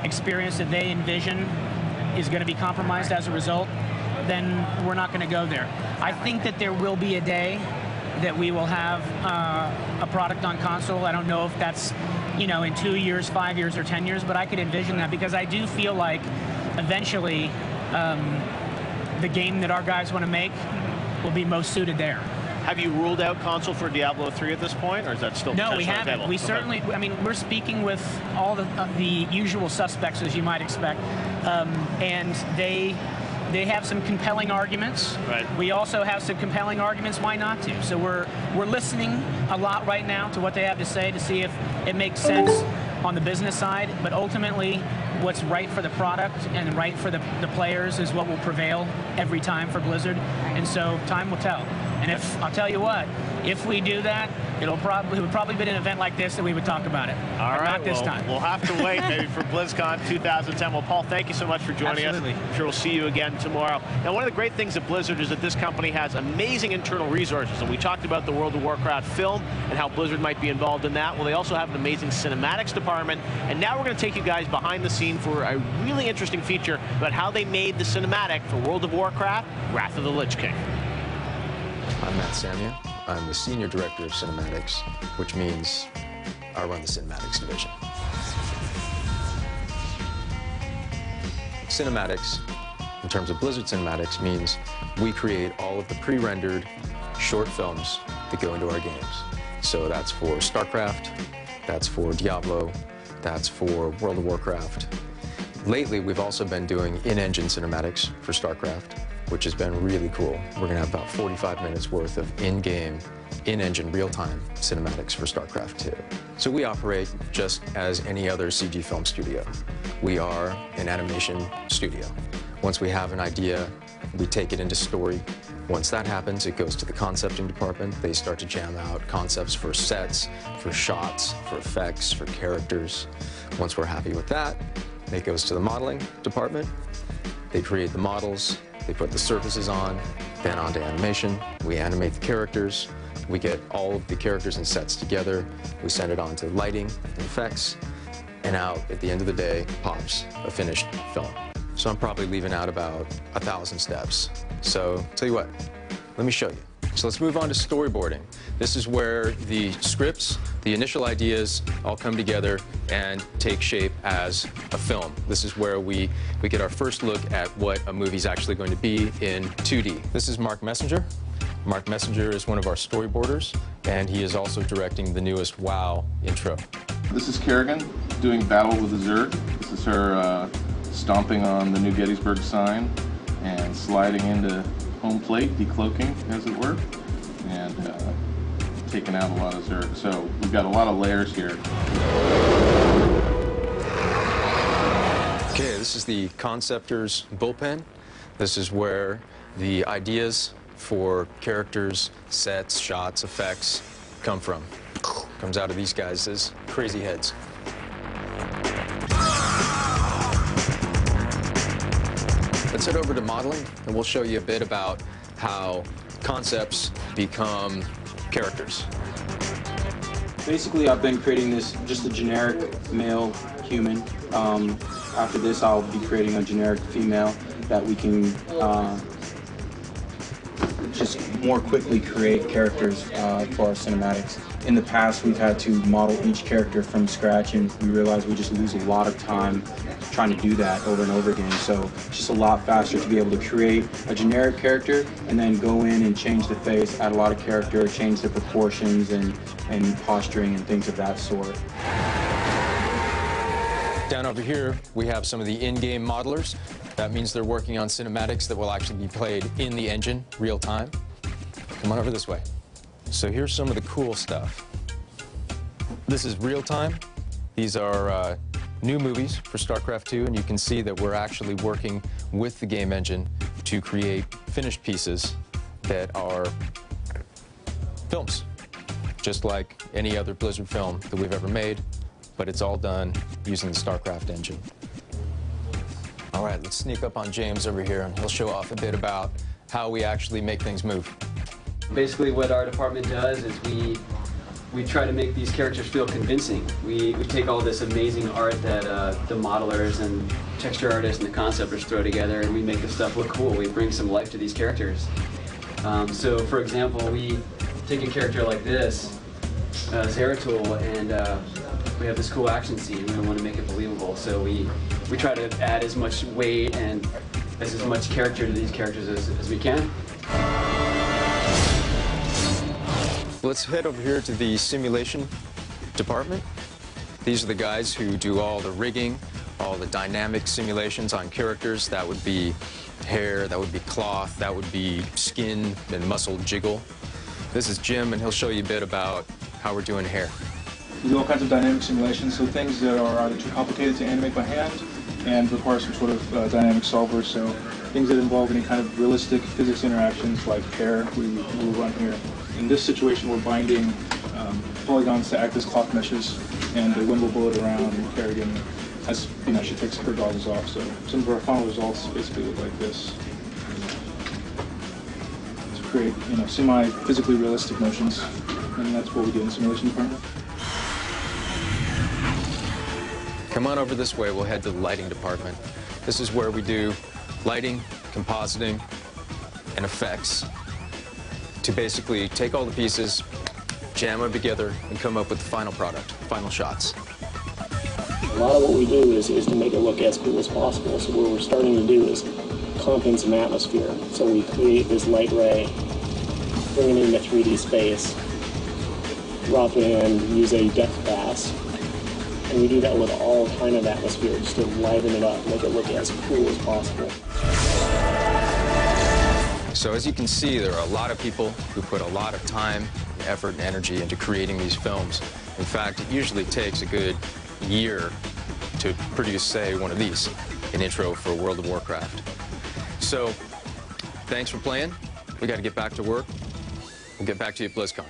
experience that they envision is going to be compromised as a result, then we're not going to go there. I think that there will be a day that we will have a product on console. I don't know if that's, you know, in 2 years, 5 years, or 10 years, but I could envision that, because I do feel like eventually the game that our guys want to make will be most suited there. Have you ruled out console for Diablo 3 at this point, or is that still No, we haven't. available? We certainly, I mean, we're speaking with all the usual suspects, as you might expect, and they have some compelling arguments. Right. We also have some compelling arguments why not to. So we're listening a lot right now to what they have to say to see if it makes sense on the business side, but ultimately what's right for the product and right for the players is what will prevail every time for Blizzard, and so time will tell. And if, I'll tell you what, if we do that, it would probably be an event like this that we would talk about it. All right, not this time. We'll have to wait maybe for BlizzCon 2010. Well, Paul, thank you so much for joining Absolutely. us. I'm sure we'll see you again tomorrow. Now, one of the great things at Blizzard is that this company has amazing internal resources, and we talked about the World of Warcraft film and how Blizzard might be involved in that. Well, they also have an amazing cinematics department, and now we're going to take you guys behind the scene for a really interesting feature about how they made the cinematic for World of Warcraft, Wrath of the Lich King. I'm Matt Samia. I'm the Senior Director of Cinematics, which means I run the Cinematics division. Cinematics, in terms of Blizzard Cinematics, means we create all of the pre-rendered short films that go into our games. So that's for StarCraft, that's for Diablo, that's for World of Warcraft. Lately, we've also been doing in-engine cinematics for StarCraft, which has been really cool. We're gonna have about 45 minutes worth of in-game, in-engine, real-time cinematics for StarCraft 2. So we operate just as any other CG film studio. We are an animation studio. Once we have an idea, we take it into story. Once that happens, it goes to the concepting department. They start to jam out concepts for sets, for shots, for effects, for characters. Once we're happy with that, it goes to the modeling department. They create the models, they put the surfaces on, then onto animation. We animate the characters. We get all of the characters and sets together. We send it on to lighting and effects. And out, at the end of the day, pops a finished film. So I'm probably leaving out about 1,000 steps. So, tell you what, let me show you. So let's move on to storyboarding. This is where the scripts, the initial ideas all come together and take shape as a film. This is where we get our first look at what a movie's actually going to be in 2D. This is Mark Messenger. Mark Messenger is one of our storyboarders, and he is also directing the newest WoW intro. This is Kerrigan doing Battle with the Zerg. This is her stomping on the new Gettysburg sign and sliding into home plate, decloaking, as it were, and taking out a lot of Zerg. So we've got a lot of layers here. Okay, this is the Conceptors bullpen. This is where the ideas for characters, sets, shots, effects come from. Comes out of these guys' crazy heads. Let's head over to modeling, and we'll show you a bit about how concepts become characters. Basically, I've been creating this, just a generic male human. After this, I'll be creating a generic female that we can just more quickly create characters for our cinematics. In the past, we've had to model each character from scratch, and we realized we just lose a lot of time trying to do that over and over again. So it's just a lot faster to be able to create a generic character and then go in and change the face, add a lot of character, change the proportions and posturing and things of that sort. Down over here, we have some of the in-game modelers. That means they're working on cinematics that will actually be played in the engine, real time. Come on over this way. So here's some of the cool stuff. This is real time. These are new movies for StarCraft 2, and you can see that we're actually working with the game engine to create finished pieces that are films, just like any other Blizzard film that we've ever made, but it's all done using the StarCraft engine. All right, let's sneak up on James over here, and he'll show off a bit about how we actually make things move. Basically, what our department does is we we try to make these characters feel convincing. We take all this amazing art that the modelers and texture artists and the conceptors throw together, and we make the stuff look cool. We bring some life to these characters. So, for example, we take a character like this, Zeratul, and we have this cool action scene. We want to make it believable, so we try to add as much weight and as much character to these characters as we can. Let's head over here to the simulation department. These are the guys who do all the rigging, all the dynamic simulations on characters. That would be hair, that would be cloth, that would be skin and muscle jiggle. This is Jim, and he'll show you a bit about how we're doing hair. We do all kinds of dynamic simulations, so things that are either too complicated to animate by hand and require some sort of dynamic solver, so things that involve any kind of realistic physics interactions like hair, we will run here. In this situation, we're binding polygons to act as cloth meshes, and the wind will blow it around and carry it in as she takes her goggles off. So some of our final results basically look like this. To create, semi-physically realistic motions, and that's what we do in the simulation department. Come on over this way, we'll head to the lighting department. This is where we do lighting, compositing, and effects to basically take all the pieces, jam them together, and come up with the final product, final shots. A lot of what we do is to make it look as cool as possible. So what we're starting to do is comp in some atmosphere. So we create this light ray, bring it into 3D space, drop it in, use a depth pass, and we do that with all kind of atmosphere just to liven it up, make it look as cool as possible. So as you can see, there are a lot of people who put a lot of time, effort, and energy into creating these films. In fact, it usually takes a good year to produce, say, one of these, an intro for World of Warcraft. So, thanks for playing. We got to get back to work. We'll get back to you at Blizzcon.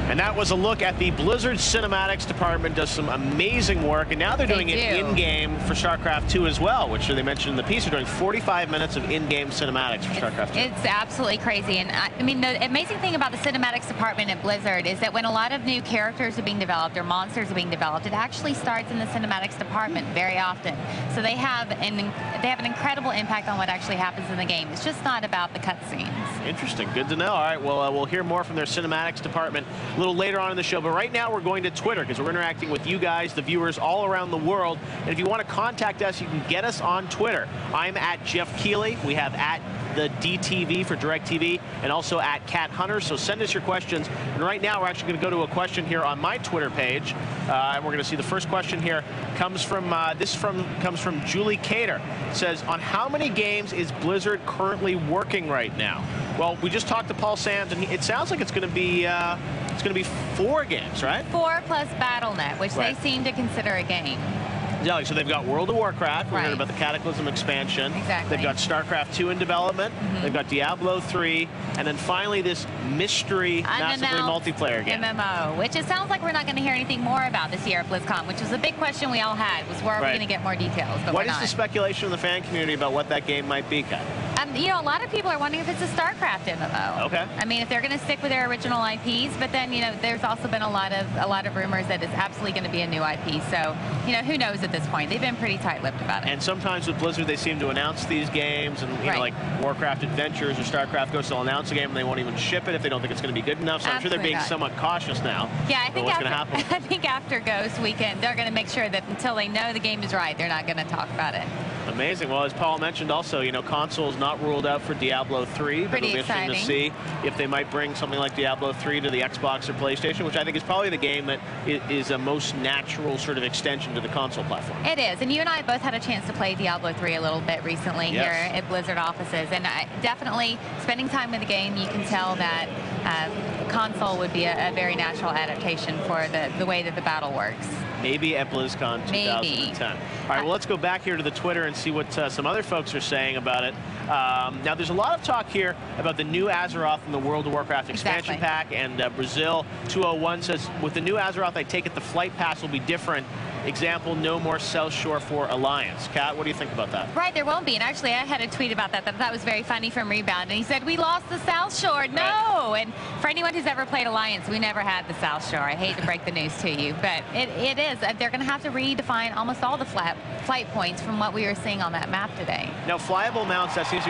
And that was a look at the Blizzard Cinematics department. Does some amazing work, and now they're doing it in-game for StarCraft 2 as well, which they mentioned in the piece. They're doing 45 minutes of in-game cinematics for StarCraft 2. It's absolutely crazy, and I mean, the amazing thing about the cinematics department at Blizzard is that when a lot of new characters are being developed or monsters are being developed, it actually starts in the cinematics department very often. So they have an incredible impact on what actually happens in the game. It's just not about the cutscenes. Interesting. Good to know. All right, well, we'll hear more from their cinematics department a little later on in the show, but right now we're going to Twitter because we're interacting with you guys, the viewers all around the world. And if you want to contact us, you can get us on Twitter. I'm at Jeff Keighley. We have at the DTV for DirecTV, and also at Cat Hunter. So send us your questions. And right now we're actually going to go to a question here on my Twitter page, and we're going to see the first question here comes from comes from Julie Cater. It says, on how many games is Blizzard currently working right now? Well, we just talked to Paul Sands, and it sounds like it's going to be 4 games, right? 4 plus BattleNet, which they seem to consider a game. Yeah, so they've got World of Warcraft. We Right. heard about the Cataclysm expansion. Exactly. They've got StarCraft 2 in development. They've got Diablo 3. And then finally this mystery, massively multiplayer game. MMO, which it sounds like we're not going to hear anything more about this year at BlizzCon, which was a big question we all had, was where are we going to get more details? But What we're is not. the speculation in the fan community about what that game might be, Kat? You know, a lot of people are wondering if it's a StarCraft MMO. Okay. I mean, if they're going to stick with their original IPs, but then, you know, there's also been a lot of rumors that it's absolutely going to be a new IP. So, you know, who knows at this point? They've been pretty tight-lipped about it. And sometimes with Blizzard, they seem to announce these games, and you know, like Warcraft Adventures or StarCraft Ghosts, they'll announce a game and they won't even ship it if they don't think it's going to be good enough. So I'm sure they're being somewhat cautious now. Yeah, I think what's going to happen. I think after Ghost Weekend, they're going to make sure that until they know the game is right, they're not going to talk about it. Amazing. Well, as Paul mentioned also, you know, consoles not ruled out for Diablo 3. But Pretty it'll be interesting to see if they might bring something like Diablo 3 to the Xbox or PlayStation, which I think is probably the game that is a most natural sort of extension to the console platform. It is, and you and I both had a chance to play Diablo 3 a little bit recently here at Blizzard offices, and definitely spending time with the game, you can tell that console would be a very natural adaptation for the way that the battle works. Maybe at BlizzCon 2010. All right, well, let's go back here to the Twitter and see what some other folks are saying about it. Now, there's a lot of talk here about the new Azeroth and the World of Warcraft expansion pack, and Brazil 201 says, with the new Azeroth, I take it the flight pass will be different. Example, no more South Shore for Alliance. Kat, what do you think about that? Right, there won't be. And actually, I had a tweet about that that was very funny from Rebound. And he said, we lost the South Shore. No! Right. And for anyone who's ever played Alliance, we never had the South Shore. I hate to break the news to you, but it is. They're going to have to redefine almost all the flight points from what we were seeing on that map today. Now, flyable mounts, that seems to be